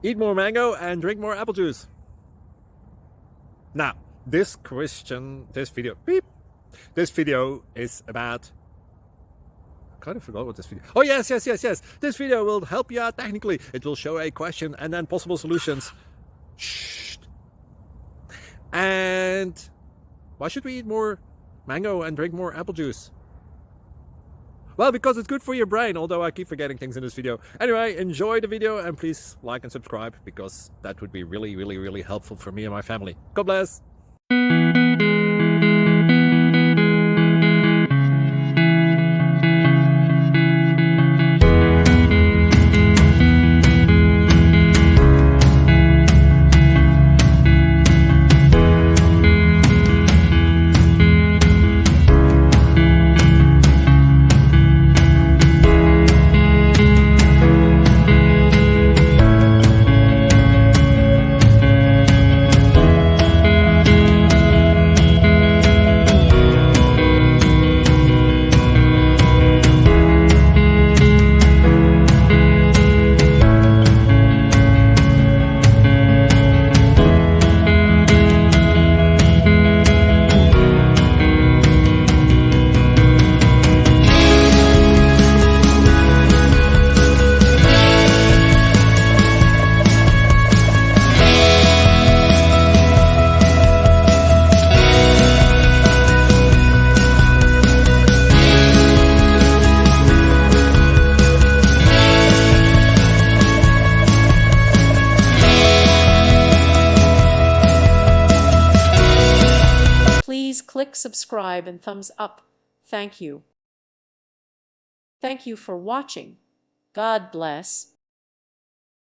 Eat more mango and drink more apple juice. Now, this video is about, I kind of forgot what this video. Oh, yes. This video will help you out technically. It will show a question and then possible solutions. Shh. And why should we eat more mango and drink more apple juice? Well, because it's good for your brain, although I keep forgetting things in this video. Anyway, enjoy the video and please like and subscribe, because that would be really helpful for me and my family. God bless. Please click subscribe and thumbs up. Thank you. Thank you for watching. God bless.